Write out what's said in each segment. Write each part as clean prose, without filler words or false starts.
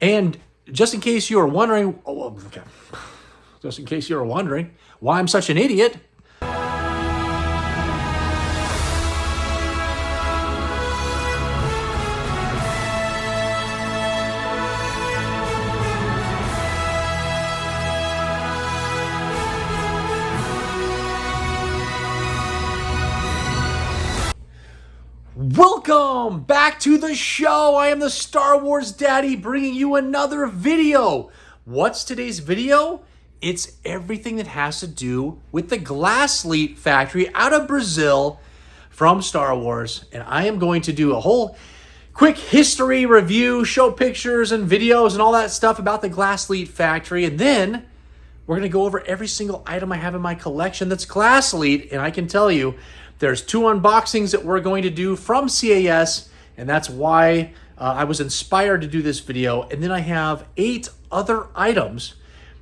And just in case you were wondering, why I'm such an idiot, welcome back to the show. I am the Star Wars Daddy bringing you another video. What's today's video? It's everything that has to do with the Glasslite factory out of Brazil from Star Wars. And I am going to do a whole quick history review, show pictures and videos and all that stuff about the Glasslite factory. And then we're going to go over every single item I have in my collection that's Glasslite. And I can tell you, there's 2 unboxings that we're going to do from CAS, and that's why I was inspired to do this video. And then I have 8 other items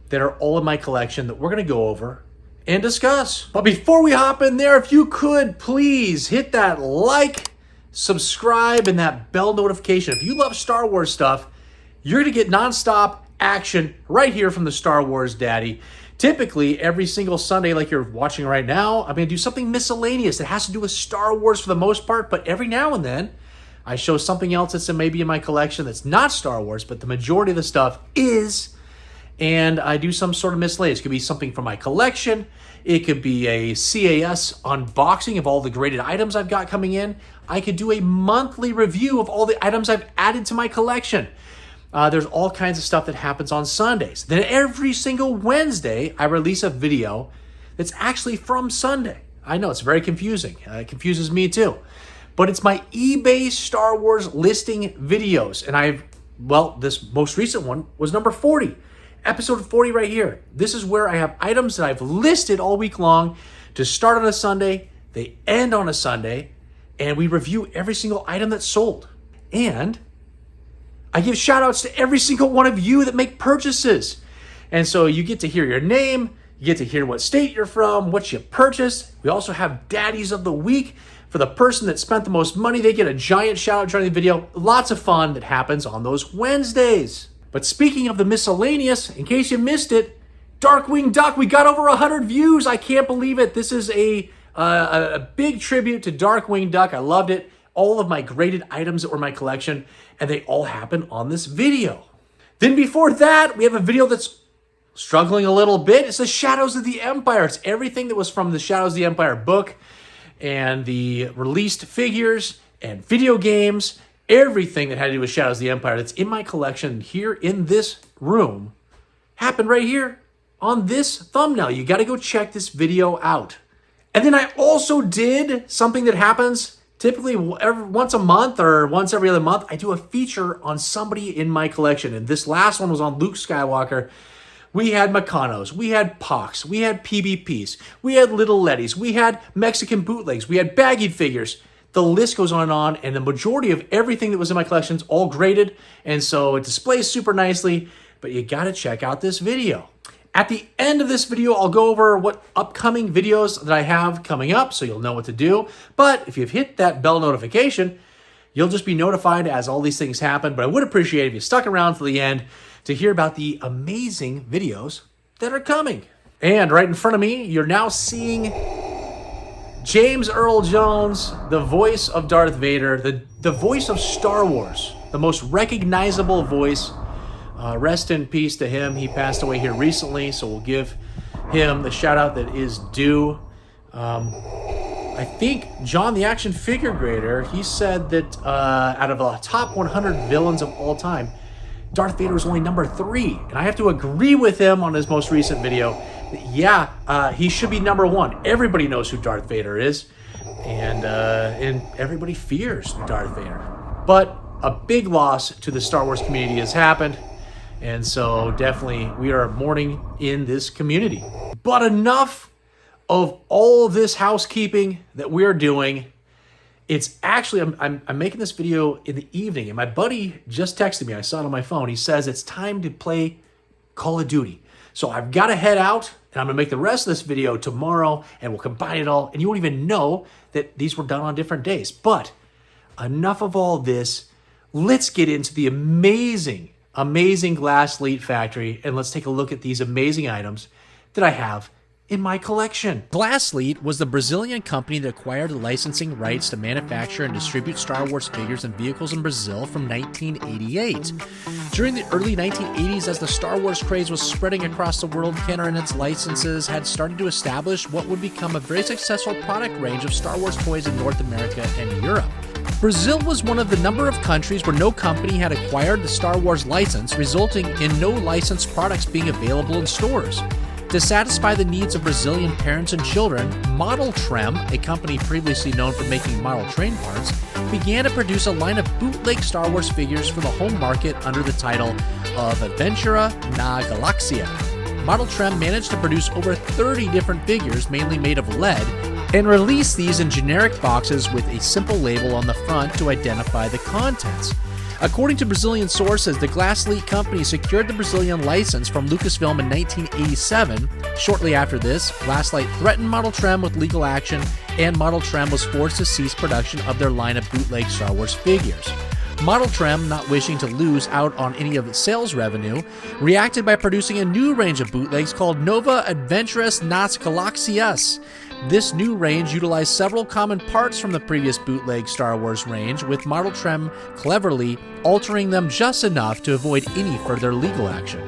that are all in my collection that we're going to go over and discuss. But before we hop in there, if you could please hit that like, subscribe, and that bell notification. If you love Star Wars stuff, you're going to get nonstop action right here from the Star Wars Daddy. Typically, every single Sunday, like you're watching right now, I'm going to do something miscellaneous that has to do with Star Wars for the most part, but every now and then, I show something else that's maybe in my collection that's not Star Wars, but the majority of the stuff is, and I do some sort of miscellaneous. It could be something from my collection. It could be a CAS unboxing of all the graded items I've got coming in. I could do a monthly review of all the items I've added to my collection. There's all kinds of stuff that happens on Sundays. Then every single Wednesday, I release a video that's actually from Sunday. I know, it's very confusing. It confuses me too. But it's my eBay Star Wars listing videos. And this most recent one was number 40. Episode 40 right here. This is where I have items that I've listed all week long to start on a Sunday. They end on a Sunday. And we review every single item that's sold. And I give shout outs to every single one of you that make purchases. And so you get to hear your name, you get to hear what state you're from, what you purchased. We also have Daddies of the Week. For the person that spent the most money, they get a giant shout out during the video. Lots of fun that happens on those Wednesdays. But speaking of the miscellaneous, in case you missed it, Darkwing Duck, we got over 100 views. I can't believe it. This is a big tribute to Darkwing Duck. I loved it. All of my graded items that were in my collection, and they all happen on this video. Then before that, we have a video that's struggling a little bit. It's the Shadows of the Empire. It's everything that was from the Shadows of the Empire book and the released figures and video games, everything that had to do with Shadows of the Empire that's in my collection here in this room happened right here on this thumbnail. You got to go check this video out. And then I also did something that happens typically once a month or once every other month. I do a feature on somebody in my collection. And this last one was on Luke Skywalker. We had Meccano's, we had Pox, we had PBPs, we had Little Letties, we had Mexican bootlegs, we had baggied figures. The list goes on, and the majority of everything that was in my collection is all graded. And so it displays super nicely, but you got to check out this video. At the end of this video, I'll go over what upcoming videos that I have coming up, so you'll know what to do. But if you've hit that bell notification, you'll just be notified as all these things happen. But I would appreciate if you stuck around to the end to hear about the amazing videos that are coming. And right in front of me, you're now seeing James Earl Jones, the voice of Darth Vader, the voice of Star Wars, the most recognizable voice. Rest in peace to him. He passed away here recently, so we'll give him the shout out that is due. I think John the Action Figure Grader, he said that out of the top 100 villains of all time, Darth Vader was only number 3. And I have to agree with him on his most recent video that, yeah, he should be number 1. Everybody knows who Darth Vader is, and everybody fears Darth Vader. But a big loss to the Star Wars community has happened. And so definitely we are mourning in this community. But enough of all this housekeeping that we're doing. It's actually, I'm making this video in the evening, and my buddy just texted me. I saw it on my phone. He says it's time to play Call of Duty. So I've got to head out, and I'm going to make the rest of this video tomorrow, and we'll combine it all, and you won't even know that these were done on different days. But enough of all this. Let's get into the amazing amazing Glasslite factory, and let's take a look at these amazing items that I have in my collection. Glasslite was the Brazilian company that acquired the licensing rights to manufacture and distribute Star Wars figures and vehicles in Brazil from 1988. During the early 1980s, as the Star Wars craze was spreading across the world, Kenner and its licenses had started to establish what would become a very successful product range of Star Wars toys in North America and Europe. Brazil was one of the number of countries where no company had acquired the Star Wars license, resulting in no licensed products being available in stores. To satisfy the needs of Brazilian parents and children, Model Trem, a company previously known for making model train parts, began to produce a line of bootleg Star Wars figures for the home market under the title of Aventura na Galáxia. Model Trem managed to produce over 30 different figures, mainly made of lead, and release these in generic boxes with a simple label on the front to identify the contents. According to Brazilian sources, the Glasslite company secured the Brazilian license from Lucasfilm in 1987. Shortly after this, Glasslite threatened Model Trem with legal action, and Model Trem was forced to cease production of their line of bootleg Star Wars figures. Model Trem, not wishing to lose out on any of its sales revenue, reacted by producing a new range of bootlegs called Nova Aventuras nas Galáxias. This new range utilized several common parts from the previous bootleg Star Wars range, with Model Trem cleverly altering them just enough to avoid any further legal action.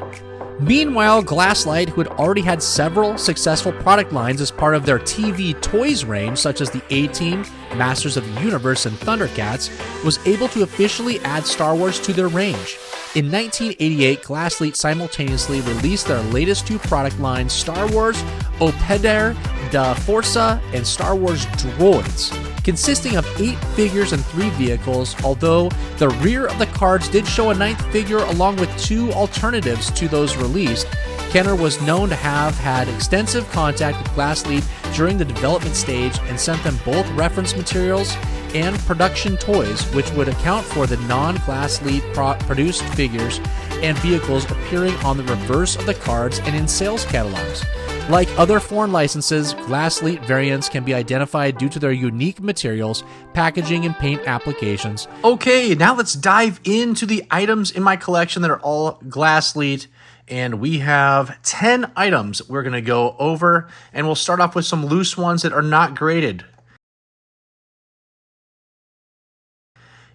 Meanwhile, Glasslite, who had already had several successful product lines as part of their TV toys range, such as the A-Team, Masters of the Universe, and Thundercats, was able to officially add Star Wars to their range. In 1988, Glasslite simultaneously released their latest two product lines, Star Wars Opeder da Força and Star Wars Droids, consisting of 8 figures and 3 vehicles, although the rear of the cards did show a 9th figure along with 2 alternatives to those released. Kenner was known to have had extensive contact with Glasslite during the development stage and sent them both reference materials and production toys, which would account for the non-Glasslite produced figures and vehicles appearing on the reverse of the cards and in sales catalogs. Like other foreign licenses, Glasslite variants can be identified due to their unique materials, packaging, and paint applications. Okay, now let's dive into the items in my collection that are all Glasslite, and we have 10 items we're going to go over, and we'll start off with some loose ones that are not graded.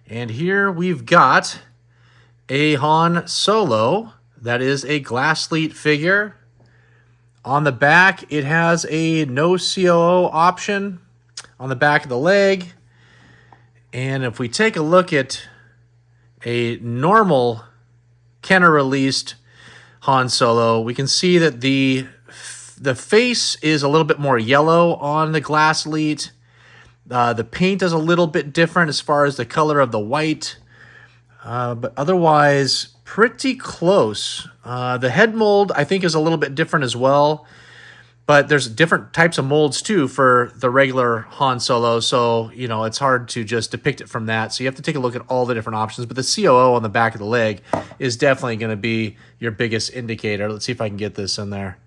And here we've got a Han Solo. That is a Glasslite figure. On the back, it has a no COO option on the back of the leg. And if we take a look at a normal Kenner-released Han Solo, we can see that the face is a little bit more yellow on the Glasslite. The paint is a little bit different as far as the color of the white, but otherwise pretty close. The head mold, I think, is a little bit different as well, but there's different types of molds too for the regular Han Solo, so you know it's hard to just depict it from that. So you have to take a look at all the different options, but the COO on the back of the leg is definitely going to be your biggest indicator. Let's see if I can get this in there.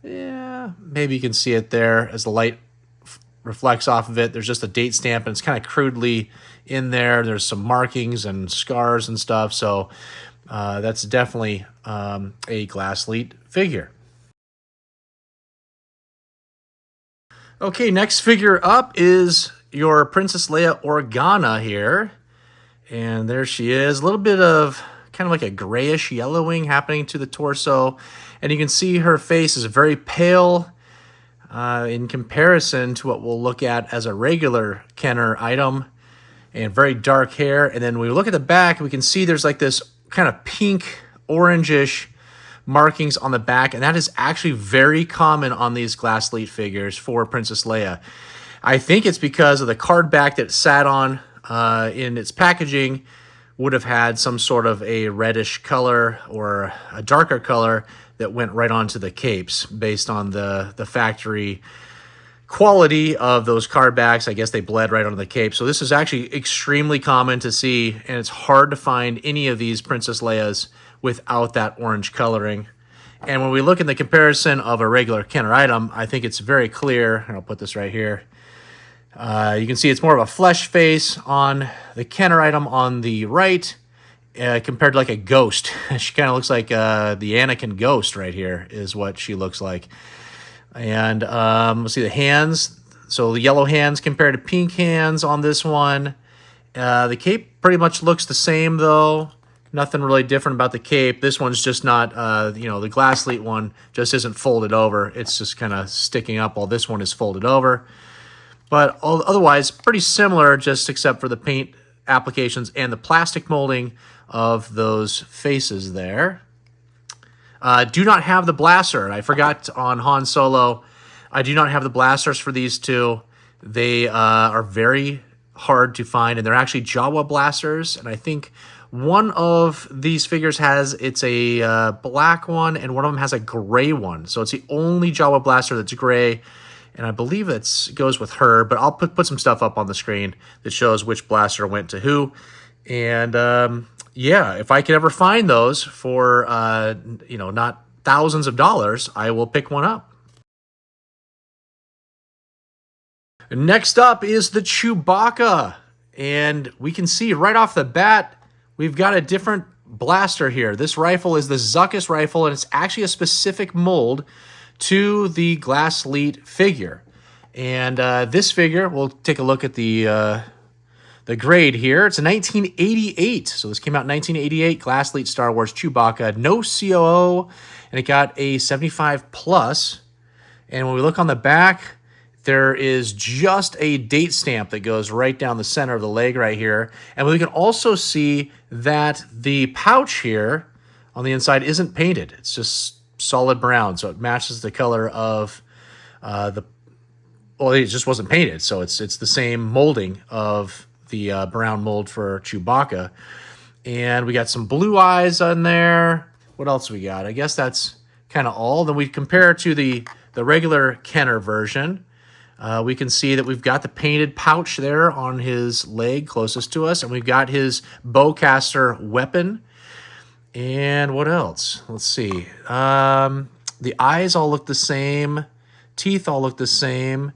Yeah, maybe you can see it there as the light reflects off of it. There's just a date stamp, and it's kind of crudely in there. There's some markings and scars and stuff, so that's definitely a Glasslite figure. Okay, next figure up is your Princess Leia Organa here. And there she is. A little bit of kind of like a grayish yellowing happening to the torso. And you can see her face is very pale in comparison to what we'll look at as a regular Kenner item. And very dark hair. And then when we look at the back, we can see there's like this kind of pink, orangish markings on the back, and that is actually very common on these Glasslite figures for Princess Leia. I think it's because of the card back that it sat on in its packaging would have had some sort of a reddish color or a darker color that went right onto the capes based on the factory quality of those card backs. I guess they bled right onto the cape. So this is actually extremely common to see, and it's hard to find any of these Princess Leias without that orange coloring. And when we look in the comparison of a regular Kenner item, I think it's very clear, and I'll put this right here. You can see it's more of a flesh face on the Kenner item on the right, compared to like a ghost. She kind of looks like the Anakin ghost right here is what she looks like. And let's see the hands. So the yellow hands compared to pink hands on this one. The cape pretty much looks the same though. Nothing really different about the cape. This one's just not, the Glasslite one just isn't folded over. It's just kind of sticking up while this one is folded over. But otherwise, pretty similar, just except for the paint applications and the plastic molding of those faces there. Do not have the blaster. I forgot on Han Solo, I do not have the blasters for these two. They are very hard to find, and they're actually Jawa blasters, and I think one of these figures it's a black one, and one of them has a gray one. So it's the only Jawa blaster that's gray, and I believe it goes with her. But I'll put some stuff up on the screen that shows which blaster went to who. And yeah, if I could ever find those for not thousands of dollars, I will pick one up. Next up is the Chewbacca, and we can see right off the bat we've got a different blaster here. This rifle is the Zuckuss rifle, and it's actually a specific mold to the Glasslite figure. And this figure, we'll take a look at the grade here. It's a 1988, so this came out in 1988, Glasslite Star Wars Chewbacca, no COO, and it got a 75 plus. And when we look on the back, there is just a date stamp that goes right down the center of the leg right here. And we can also see that the pouch here on the inside isn't painted. It's just solid brown, so it matches the color of it just wasn't painted, so it's the same molding of the brown mold for Chewbacca. And we got some blue eyes on there. What else we got? I guess that's kind of all. Then we compare it to the regular Kenner version. We can see that we've got the painted pouch there on his leg closest to us, and we've got his bowcaster weapon. And what else? Let's see. The eyes all look the same. Teeth all look the same.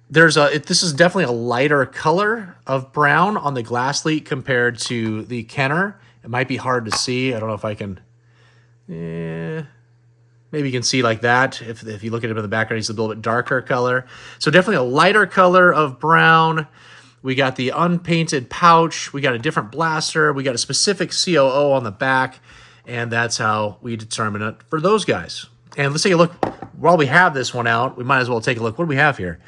This is definitely a lighter color of brown on the Glasslite compared to the Kenner. It might be hard to see. I don't know if I can... maybe you can see like that. If you look at him in the background, he's a little bit darker color. So definitely a lighter color of brown. We got the unpainted pouch. We got a different blaster. We got a specific COO on the back. And that's how we determine it for those guys. And let's take a look. While we have this one out, we might as well take a look. What do we have here?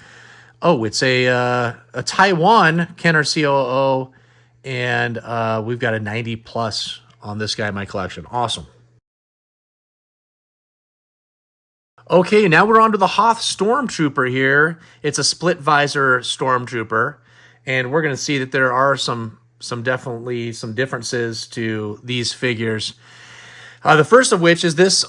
Oh, it's a Taiwan Kenner COO. And we've got a 90 plus on this guy in my collection. Awesome. Okay, now we're on to the Hoth Stormtrooper here. It's a split visor Stormtrooper, and we're going to see that there are definitely some differences to these figures. The first of which is this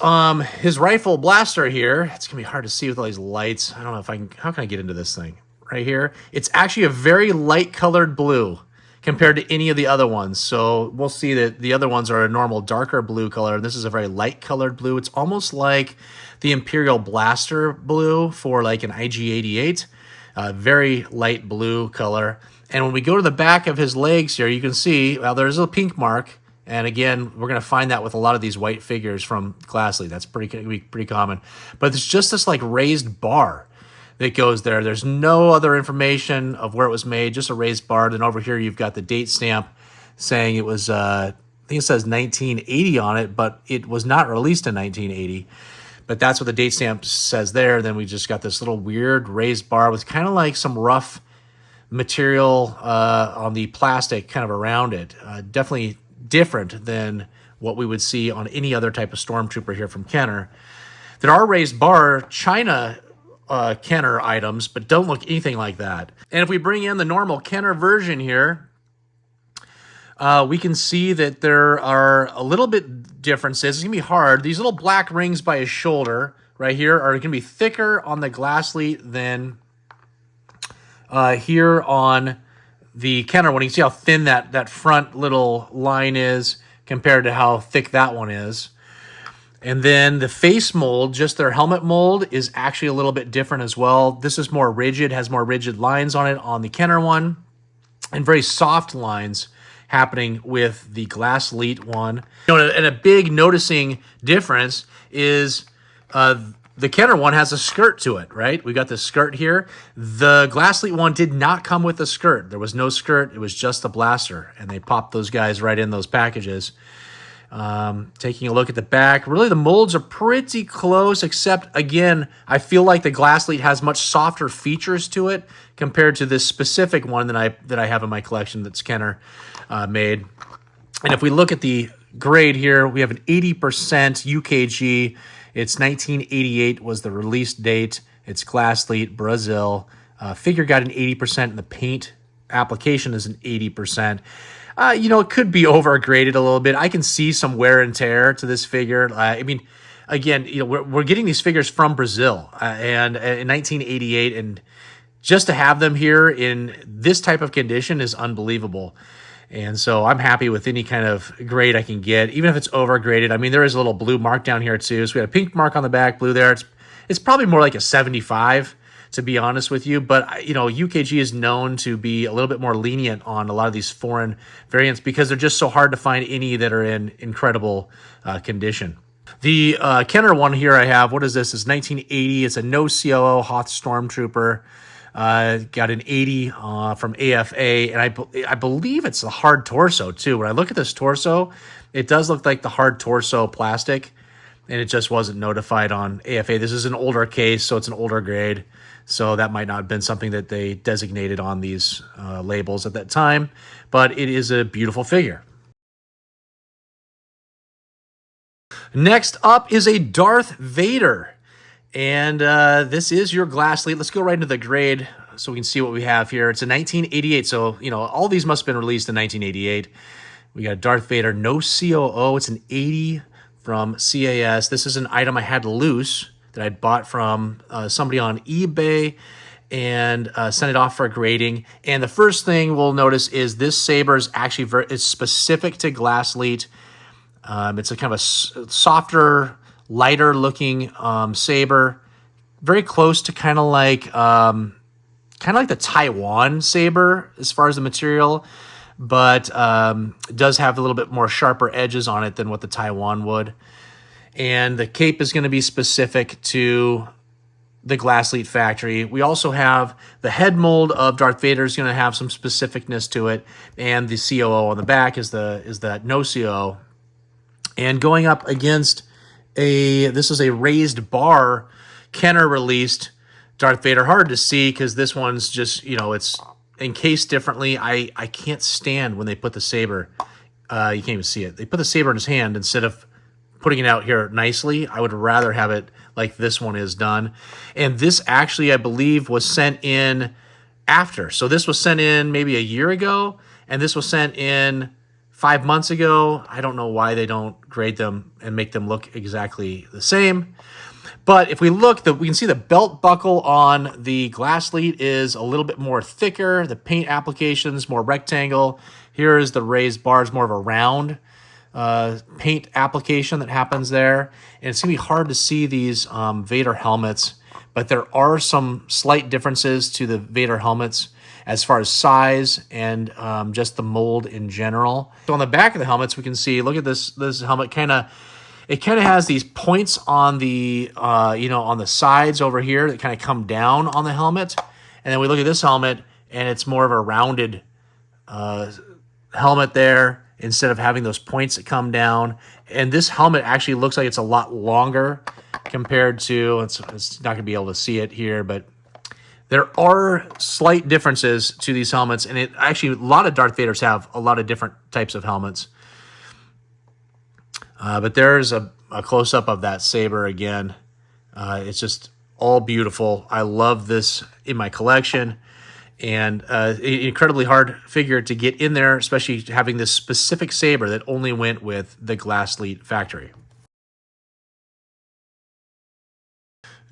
his rifle blaster here. It's going to be hard to see with all these lights. I don't know if I can. How can I get into this thing right here? It's actually a very light colored blue compared to any of the other ones. So we'll see that the other ones are a normal darker blue color. This is a very light colored blue. It's almost like the Imperial Blaster blue for like an IG-88. Very light blue color. And when we go to the back of his legs here, you can see, well, there's a pink mark. And again, we're going to find that with a lot of these white figures from Glasslite. That's pretty common. But it's just this like raised bar that goes there. There's no other information of where it was made, just a raised bar. Then over here, you've got the date stamp saying it was, I think it says 1980 on it, but it was not released in 1980. But that's what the date stamp says there. Then we just got this little weird raised bar with kind of like some rough material on the plastic kind of around it. Definitely different than what we would see on any other type of Stormtrooper here from Kenner. There are raised bar China Kenner items, but don't look anything like that. And if we bring in the normal Kenner version here, we can see that there are a little bit differences. It's going to be hard. These little black rings by his shoulder right here are going to be thicker on the Glasslite than here on the Kenner one. You can see how thin that front little line is compared to how thick that one is. And then the face mold, just their helmet mold, is actually a little bit different as well. This is more rigid, has more rigid lines on it on the Kenner one, and very soft lines happening with the Glasslite one. You know, and a big noticing difference is the Kenner one has a skirt to it, right? We got the skirt here. The Glasslite one did not come with a skirt. There was no skirt. It was just the blaster, and they popped those guys right in those packages. Taking a look at the back, really the molds are pretty close, except, again, I feel like the Glasslite has much softer features to it compared to this specific one that I have in my collection that's Kenner made. And if we look at the grade here, we have an 80% UKG. It's 1988 was the release date. It's Glasslite, Brazil. Figure got an 80%, and the paint application is an 80%. You know, it could be overgraded a little bit. I can see some wear and tear to this figure. I mean, again, you know, we're getting these figures from Brazil and in 1988, and just to have them here in this type of condition is unbelievable. And so I'm happy with any kind of grade I can get, even if it's overgraded. I mean, there is a little blue mark down here too. So we had a pink mark on the back, blue there. It's probably more like a 75, to be honest with you. But, you know, UKG is known to be a little bit more lenient on a lot of these foreign variants because they're just so hard to find any that are in incredible condition. The Kenner one here I have, what is this? It's 1980. It's a no COO Hoth Stormtrooper. Got an 80 from AFA, and I believe it's a hard torso too. When I look at this torso, it does look like the hard torso plastic, and it just wasn't notified on AFA. This is an older case, so it's an older grade, so that might not have been something that they designated on these labels at that time, but it is a beautiful figure. Next up is a Darth Vader. And this is your Glasslite. Let's go right into the grade so we can see what we have here. It's a 1988, so, you know, all these must have been released in 1988. We got Darth Vader, no COO. It's an 80 from CAS. This is an item I had loose that I bought from somebody on eBay and sent it off for grading. And the first thing we'll notice is this saber is actually it's specific to Glasslite. It's a kind of a softer, lighter looking saber, very close to kind of like the Taiwan saber as far as the material, but it does have a little bit more sharper edges on it than what the Taiwan would. And the cape is going to be specific to the Glasslite factory. We also have the head mold of Darth Vader is going to have some specificness to it, and the COO on the back is that no COO. And going up against this is a raised bar Kenner released Darth Vader. Hard to see because this one's just, you know, it's encased differently. I can't stand when they put the saber. You can't even see it. They put the saber in his hand instead of putting it out here nicely. I would rather have it like this one is done. And this actually, I believe, was sent in after. So this was sent in maybe a year ago, and this was sent in 5 months ago. I don't know why they don't grade them and make them look exactly the same. But if we look, we can see the belt buckle on the Glasslite is a little bit more thicker. The paint application's more rectangle. Here is the raised bars, more of a round paint application that happens there. And it's going to be hard to see these Vader helmets, but there are some slight differences to the Vader helmets as far as size and just the mold in general. So on the back of the helmets, we can see, look at this helmet, it kind of has these points on the, on the sides over here that kind of come down on the helmet. And then we look at this helmet, and it's more of a rounded helmet there instead of having those points that come down. And this helmet actually looks like it's a lot longer compared to, it's not going to be able to see it here, but there are slight differences to these helmets, and it actually, a lot of Darth Vaders have a lot of different types of helmets. But there's a close-up of that saber again. It's just all beautiful. I love this in my collection, and incredibly hard figure to get in there, especially having this specific saber that only went with the Glasslite factory.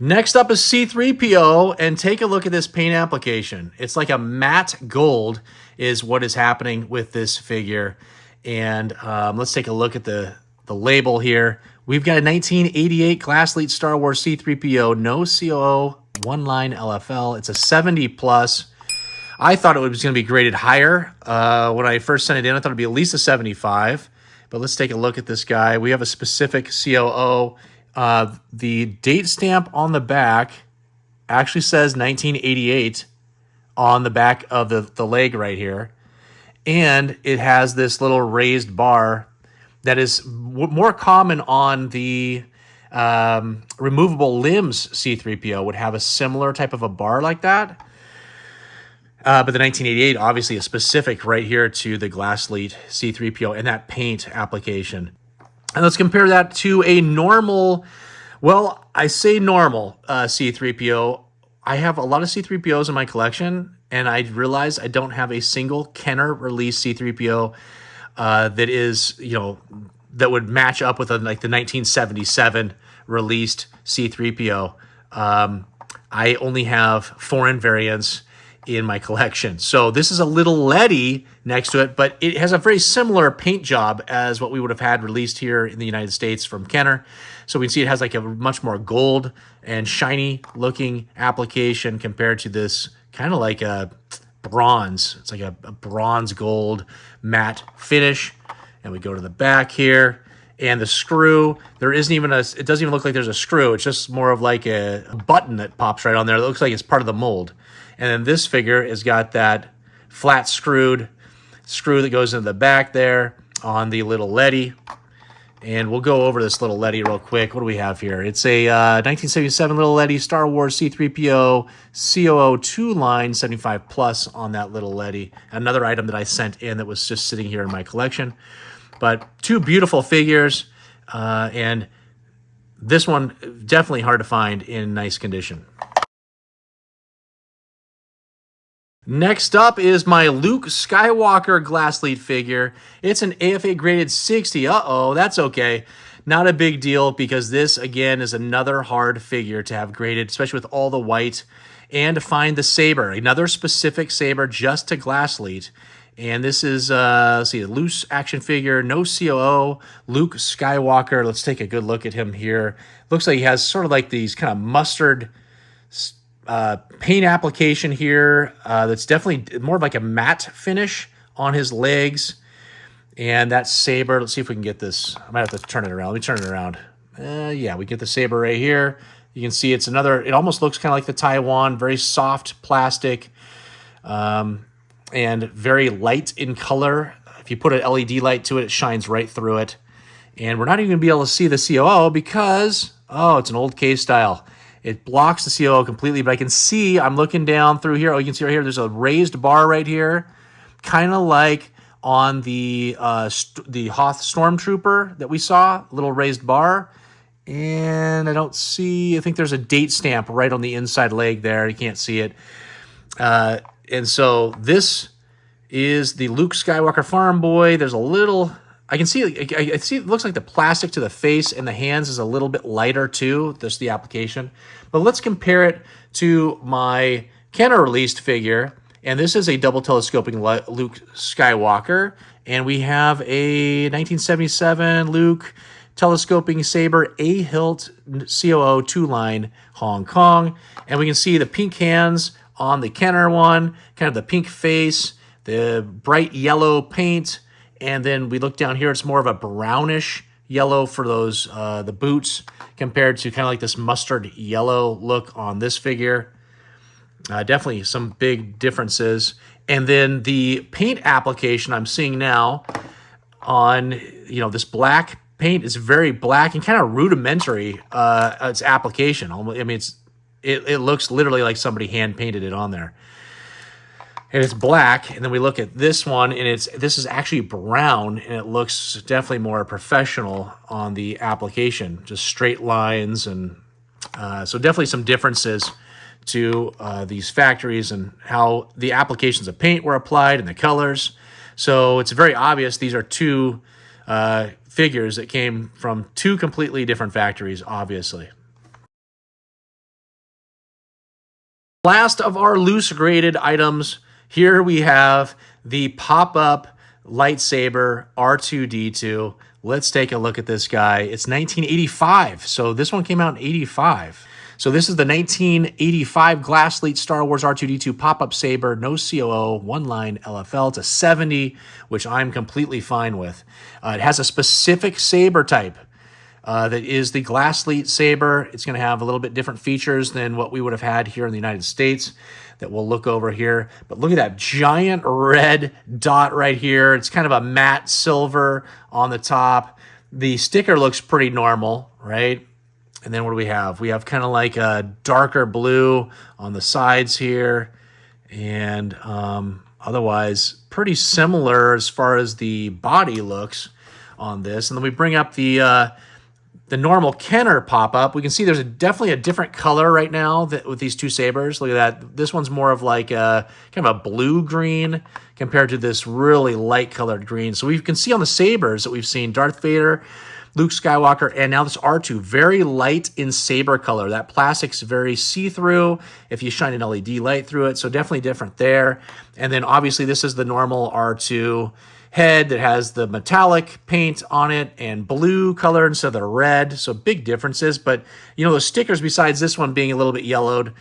Next up is C-3PO, and take a look at this paint application. It's like a matte gold is what is happening with this figure. And let's take a look at the label here. We've got a 1988 Glasslite Star Wars C-3PO, no COO, one line LFL. It's a 70 plus. I thought it was going to be graded higher. When I first sent it in, I thought it'd be at least a 75. But let's take a look at this guy. We have a specific COO. The date stamp on the back actually says 1988 on the back of the leg right here. And it has this little raised bar that is more common on the removable limbs. C-3PO would have a similar type of a bar like that. But the 1988 obviously is specific right here to the Glasslite C-3PO and that paint application. And let's compare that to a normal, well, I say normal C-3PO. I have a lot of C-3POs in my collection, and I realize I don't have a single Kenner release C-3PO that is, that would match up with like the 1977 released C-3PO. I only have foreign variants in my collection. So this is a little leady next to it, but it has a very similar paint job as what we would have had released here in the United States from Kenner. So we can see it has like a much more gold and shiny looking application compared to this kind of like a bronze. It's like a bronze gold matte finish. And we go to the back here, and the screw, there isn't even it doesn't even look like there's a screw. It's just more of like a button that pops right on there. It looks like it's part of the mold. And then this figure has got that flat screw that goes into the back there on the little leady. And we'll go over this little leady real quick. What do we have here? It's a 1977 little leady Star Wars C-3PO COO2 line 75 plus on that little leady. Another item that I sent in that was just sitting here in my collection. But two beautiful figures, and this one definitely hard to find in nice condition. Next up is my Luke Skywalker Glasslite figure. It's an AFA graded 60. Uh-oh, that's okay. Not a big deal because this, again, is another hard figure to have graded, especially with all the white, and to find the saber, another specific saber just to Glasslite. And this is, let's see, a loose action figure, no COO, Luke Skywalker. Let's take a good look at him here. Looks like he has sort of like these kind of mustard paint application here that's definitely more of like a matte finish on his legs. And that saber, let's see if we can get this. I might have to turn it around. Let me turn it around. Yeah, we get the saber right here. You can see it's another, it almost looks kind of like the Taiwan, very soft plastic and very light in color. If you put an LED light to it, it shines right through it. And we're not even going to be able to see the COO because, oh, it's an old case style. It blocks the COO completely, but I can see, I'm looking down through here. Oh, you can see right here, there's a raised bar right here, kind of like on the Hoth Stormtrooper that we saw, a little raised bar. And I think there's a date stamp right on the inside leg there. You can't see it. And so this is the Luke Skywalker Farm Boy. There's a little, I see it looks like the plastic to the face and the hands is a little bit lighter too, just the application. But let's compare it to my Kenner released figure. And this is a double telescoping Luke Skywalker. And we have a 1977 Luke telescoping saber A-hilt COO 2-line Hong Kong. And we can see the pink hands on the Kenner one, kind of the pink face, the bright yellow paint. And then we look down here, it's more of a brownish yellow for those the boots compared to kind of like this mustard yellow look on this figure. Definitely some big differences. And then the paint application I'm seeing now on, this black paint is very black and kind of rudimentary, its application. I mean, it looks literally like somebody hand painted it on there. And it's black, and then we look at this one, and this is actually brown, and it looks definitely more professional on the application, just straight lines, and so definitely some differences to these factories and how the applications of paint were applied and the colors. So it's very obvious these are two figures that came from two completely different factories, obviously. Last of our loose graded items, here we have the Popup lightsaber R2-D2. Let's take a look at this guy. It's 1985, so this one came out in 85. So this is the 1985 Glasslite Star Wars R2-D2 pop-up saber, no COO, one-line LFL. It's a 70, which I'm completely fine with. It has a specific saber type that is the Glasslite saber. It's going to have a little bit different features than what we would have had here in the United States that we'll look over here. But look at that giant red dot right here. It's kind of a matte silver on the top. The sticker looks pretty normal, right? And then what do we have? We have kind of like a darker blue on the sides here. And otherwise, pretty similar as far as the body looks on this. And then we bring up the normal Kenner pop-up. We can see there's definitely a different color right now with these two sabers. Look at that. This one's more of like a kind of a blue-green compared to this really light-colored green. So we can see on the sabers that we've seen Darth Vader, Luke Skywalker, and now this R2, very light in saber color. That plastic's very see-through if you shine an LED light through it, so definitely different there. And then obviously this is the normal R2 head that has the metallic paint on it and blue color instead of the red, so big differences. But, you know, the stickers, besides this one being a little bit yellowed,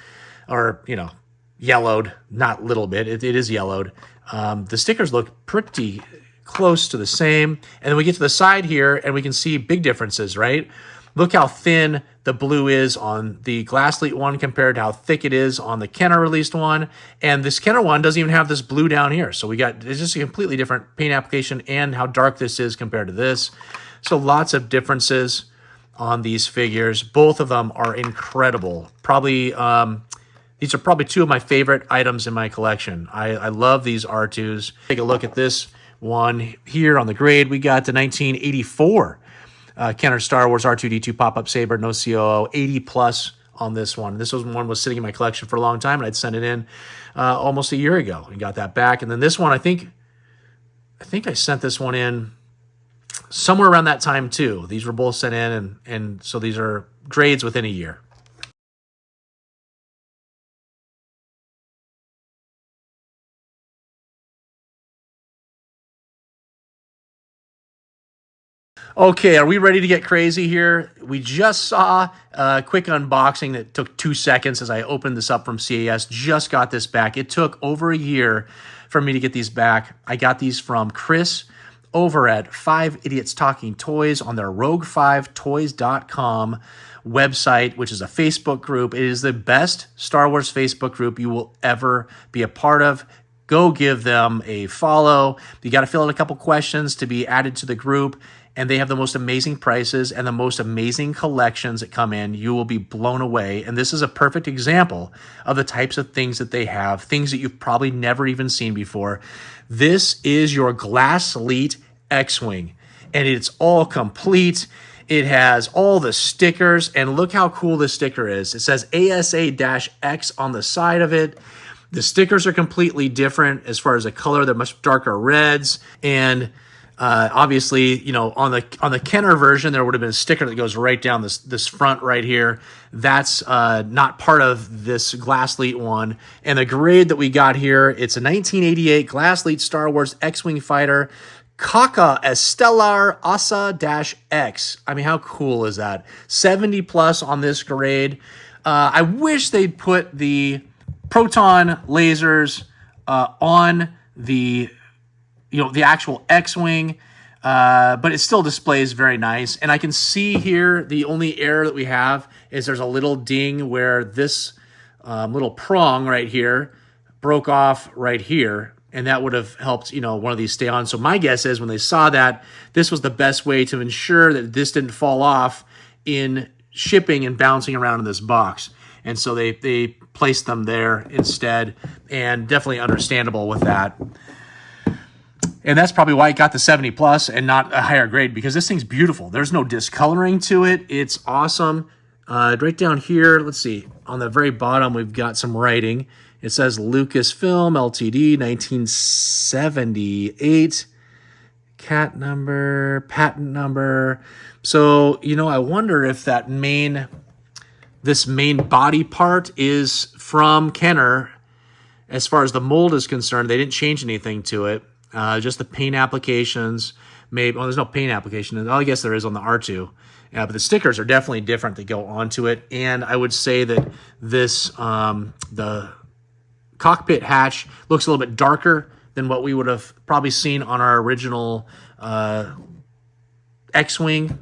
or, you know, yellowed, not little bit, it is yellowed, the stickers look pretty close to the same. And then we get to the side here and we can see big differences, right? Look how thin the blue is on the Glasslite one compared to how thick it is on the Kenner released one. And this Kenner one doesn't even have this blue down here. So it's just a completely different paint application and how dark this is compared to this. So lots of differences on these figures. Both of them are incredible. Probably, these are probably two of my favorite items in my collection. I love these R2s. Take a look at this one here on the grade. We got the 1984 Kenner Star Wars R2-D2 pop-up saber, no COO, 80 plus on this one. This one was sitting in my collection for a long time, and I'd sent it in almost a year ago and got that back. And then this one, I think I sent this one in somewhere around that time too. These were both sent in, and so these are grades within a year. Okay, are we ready to get crazy here? We just saw a quick unboxing that took 2 seconds as I opened this up from CAS. Just got this back. It took over a year for me to get these back. I got these from Chris over at 5 Idiots Talking Toys on their rogue5toys.com website, which is a Facebook group. It is the best Star Wars Facebook group you will ever be a part of. Go give them a follow. You got to fill out a couple questions to be added to the group. And they have the most amazing prices and the most amazing collections that come in. You will be blown away. And this is a perfect example of the types of things that they have, things that you've probably never even seen before. This is your Glasslite XWing, and it's all complete. It has all the stickers, and look how cool this sticker is. It says ASA-X on the side of it. The stickers are completely different as far as the color. They're much darker reds, and obviously, you know, on the Kenner version, there would have been a sticker that goes right down this front right here. That's not part of this Glasslite one. And the grade that we got here, it's a 1988 Glasslite Star Wars X-Wing fighter, Kaka Estelar Asa-X. I mean, how cool is that? 70 plus on this grade. I wish they'd put the proton lasers on the actual X-Wing, but it still displays very nice. And I can see here the only error that we have is there's a little ding where this little prong right here broke off right here, and that would have helped, you know, one of these stay on. So my guess is when they saw that, this was the best way to ensure that this didn't fall off in shipping and bouncing around in this box. And so they placed them there instead, and definitely understandable with that. And that's probably why it got the 70 plus and not a higher grade, because this thing's beautiful. There's no discoloring to it. It's awesome. Right down here, let's see, on the very bottom, we've got some writing. It says Lucasfilm Ltd. 1978. Cat number, patent number. So, you know, I wonder if this main body part is from Kenner. As far as the mold is concerned, they didn't change anything to it. Just the paint applications. Maybe, well, there's no paint application. I guess there is on the R2. But the stickers are definitely different that go onto it. And I would say that this, the cockpit hatch looks a little bit darker than what we would have probably seen on our original X-Wing.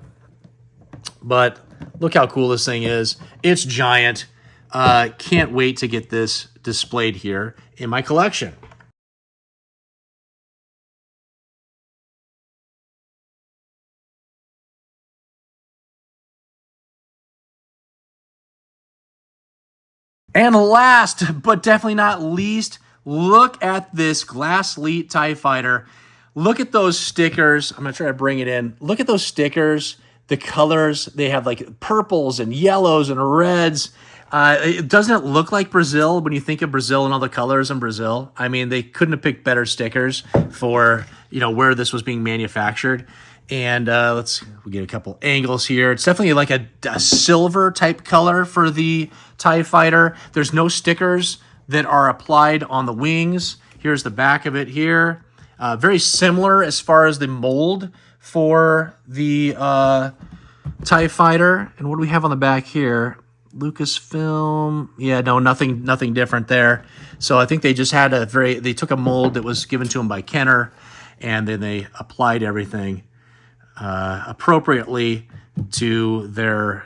But look how cool this thing is. It's giant. Can't wait to get this displayed here in my collection. And last, but definitely not least, look at this Glasslite TIE Fighter. Look at those stickers. I'm going to try to bring it in. Look at those stickers, the colors. They have like purples and yellows and reds. It doesn't look like Brazil when you think of Brazil and all the colors in Brazil. I mean, they couldn't have picked better stickers for, where this was being manufactured. And we get a couple angles here. It's definitely like a silver type color for the TIE Fighter. There's no stickers that are applied on the wings. Here's the back of it here. Very similar as far as the mold for the TIE Fighter. And what do we have on the back here? Lucasfilm. Yeah, no, nothing different there. So I think they just had they took a mold that was given to them by Kenner, and then they applied everything appropriately to their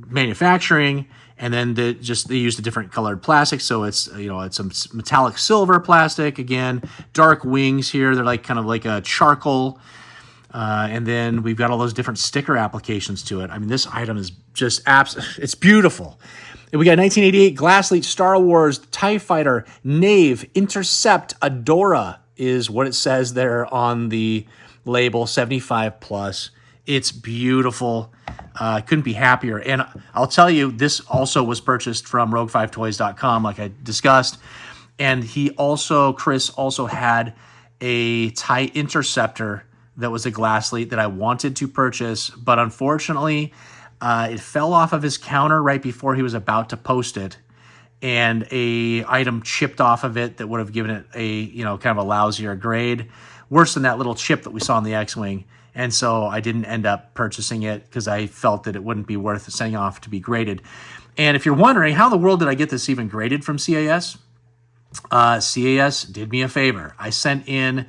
manufacturing, and then they used a different colored plastic, so it's it's a metallic silver plastic. Again, dark wings here, they're like kind of like a charcoal, and then we've got all those different sticker applications to it. I mean, this item is just it's beautiful. And we got 1988 Glasslite Star Wars TIE Fighter Nave Intercept Adora is what it says there on the label, 75 plus. It's beautiful. Couldn't be happier. And I'll tell you, this also was purchased from rogue5toys.com, like I discussed. And Chris also had a TIE Interceptor that was a Glasslite that I wanted to purchase, but unfortunately, it fell off of his counter right before he was about to post it, and a item chipped off of it that would have given it a kind of a lousier grade, worse than that little chip that we saw in the X-Wing. And so I didn't end up purchasing it because I felt that it wouldn't be worth sending off to be graded. And if you're wondering, how in the world did I get this even graded from CAS? CAS did me a favor. I sent in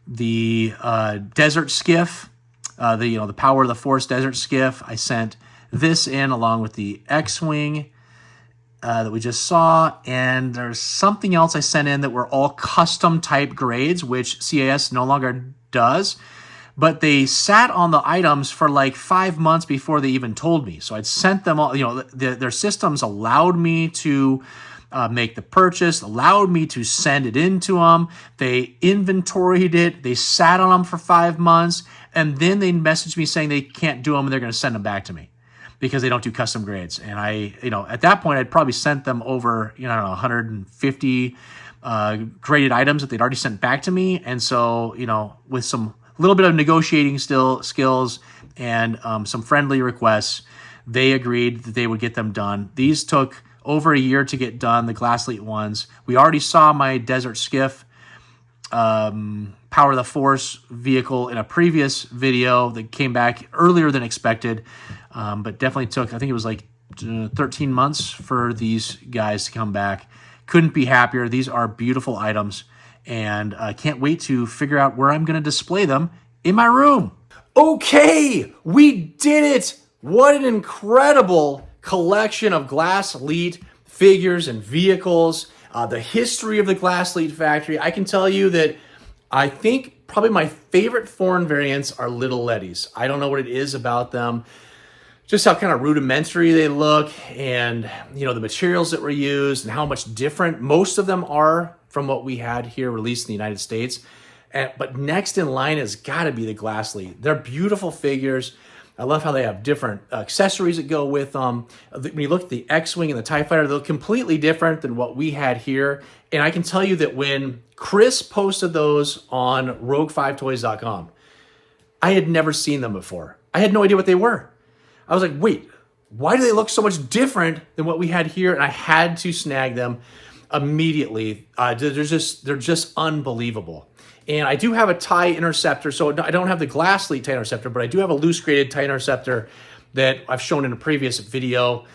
the desert skiff, the Power of the Force desert skiff. I sent this in along with the X-Wing that we just saw, and there's something else I sent in that were all custom type grades, which CAS no longer does, but they sat on the items for like 5 months before they even told me. So I'd sent them all, their systems allowed me to make the purchase, allowed me to send it into them. They inventoried it. They sat on them for 5 months, and then they messaged me saying they can't do them and they're going to send them back to me because they don't do custom grades. And I, at that point, I'd probably sent them over, 150 graded items that they'd already sent back to me. And so, with some little bit of negotiating skills and some friendly requests, they agreed that they would get them done. These took over a year to get done, the Glasslite ones. We already saw my Desert Skiff Power of the Force vehicle in a previous video that came back earlier than expected, but definitely took, I think it was like 13 months for these guys to come back. Couldn't be happier. These are beautiful items, and I can't wait to figure out where I'm going to display them in my room. Okay, we did it. What an incredible collection of Glasslite figures and vehicles. The history of the Glasslite factory. I can tell you that I think probably my favorite foreign variants are Little Lettys. I don't know what it is about them. Just how kind of rudimentary they look, and the materials that were used and how much different most of them are from what we had here released in the United States. But next in line has got to be the Glasslite. They're beautiful figures. I love how they have different accessories that go with them. When you look at the X-Wing and the TIE Fighter, they're completely different than what we had here. And I can tell you that when Chris posted those on rogue5toys.com, I had never seen them before. I had no idea what they were. I was like, wait, why do they look so much different than what we had here? And I had to snag them immediately. They're just unbelievable. And I do have a TIE Interceptor, so I don't have the Glasslite TIE Interceptor, but I do have a loose graded TIE Interceptor that I've shown in a previous video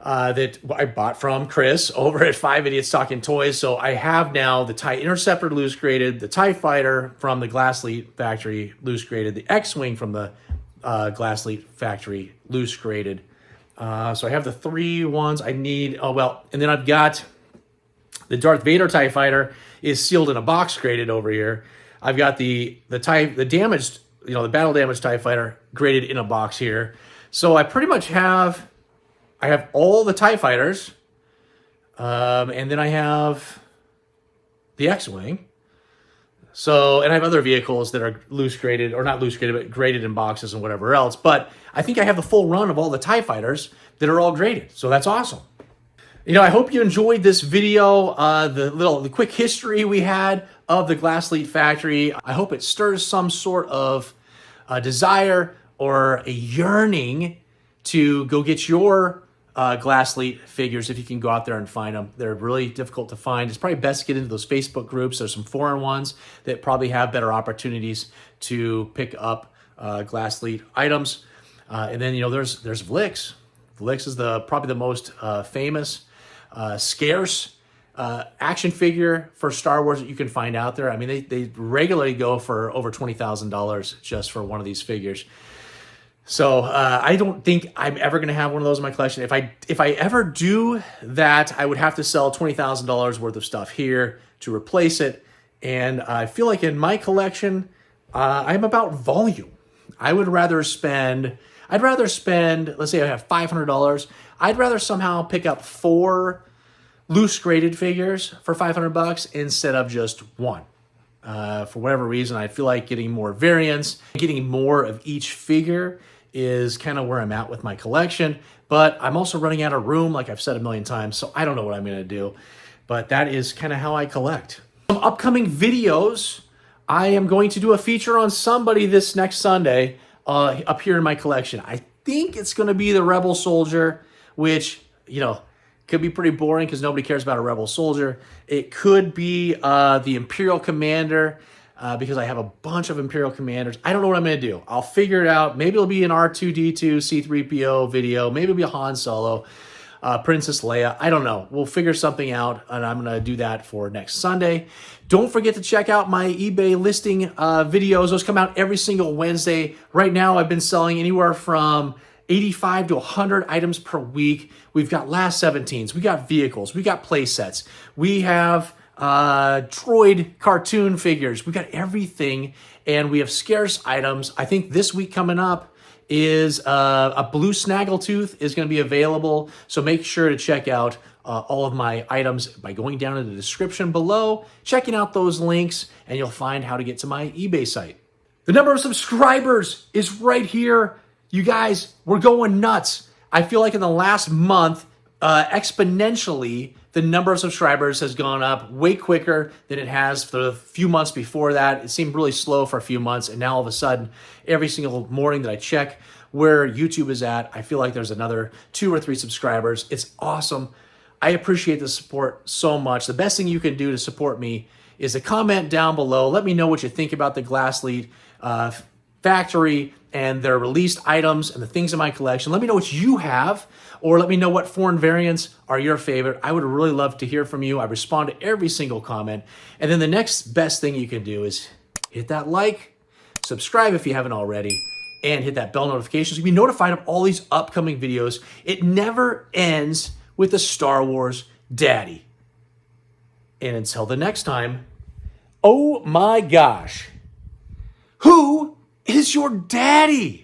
that I bought from Chris over at 5 Idiots Talking Toys. So I have now the TIE Interceptor loose graded, the TIE Fighter from the Glasslite factory loose graded, the X-Wing from the Glasslite factory loose graded. So I have the 3 ones I need. Oh, well, and then I've got the Darth Vader TIE Fighter is sealed in a box graded over here. I've got the damaged, the battle damaged TIE Fighter graded in a box here. So I pretty much have, all the TIE Fighters, and then I have the X-Wing. So, and I have other vehicles that are loose graded, or not loose graded, but graded in boxes and whatever else. But I think I have the full run of all the TIE Fighters that are all graded. So that's awesome. I hope you enjoyed this video, the quick history we had of the Glasslite factory. I hope it stirs some sort of desire or a yearning to go get your Glasslite figures if you can go out there and find them. They're really difficult to find. It's probably best to get into those Facebook groups. There's some foreign ones that probably have better opportunities to pick up Glasslite items. And then, there's Vlix. Vlix is probably the most famous, scarce action figure for Star Wars that you can find out there. I mean, they regularly go for over $20,000 just for one of these figures. So I don't think I'm ever going to have one of those in my collection. If I ever do that, I would have to sell $20,000 worth of stuff here to replace it. And I feel like in my collection, I'm about volume. I'd rather spend, let's say I have $500. I'd rather somehow pick up 4 loose graded figures for $500 instead of just one. For whatever reason, I feel like getting more variants, getting more of each figure is kind of where I'm at with my collection. But I'm also running out of room, like I've said a million times, so I don't know what I'm going to do. But that is kind of how I collect. Some upcoming videos, I am going to do a feature on somebody this next Sunday up here in my collection. I think it's going to be the Rebel Soldier, which, could be pretty boring because nobody cares about a Rebel Soldier. It could be the Imperial Commander because I have a bunch of Imperial Commanders. I don't know what I'm going to do. I'll figure it out. Maybe it'll be an R2-D2 C-3PO video. Maybe it'll be a Han Solo, Princess Leia. I don't know. We'll figure something out, and I'm going to do that for next Sunday. Don't forget to check out my eBay listing videos. Those come out every single Wednesday. Right now, I've been selling anywhere from 85 to 100 items per week. We've got last 17s. We got vehicles. We got play sets. We have droid cartoon figures. We got everything, and we have scarce items. I think this week coming up is a blue snaggletooth is going to be available. So make sure to check out all of my items by going down in the description below, checking out those links, and you'll find how to get to my eBay site. The number of subscribers is right here. You guys, we're going nuts. I feel like in the last month, exponentially, the number of subscribers has gone up way quicker than it has for the few months before that. It seemed really slow for a few months, and now all of a sudden, every single morning that I check where YouTube is at, I feel like there's another 2 or 3 subscribers. It's awesome. I appreciate the support so much. The best thing you can do to support me is to comment down below. Let me know what you think about the Glasslite factory and their released items and the things in my collection. Let me know what you have, or let me know what foreign variants are your favorite. I would really love to hear from you. I respond to every single comment. And then the next best thing you can do is hit that like, subscribe if you haven't already, and hit that bell notification so you can be notified of all these upcoming videos. It never ends with a Star Wars Daddy. And until the next time, oh my gosh, who is your daddy?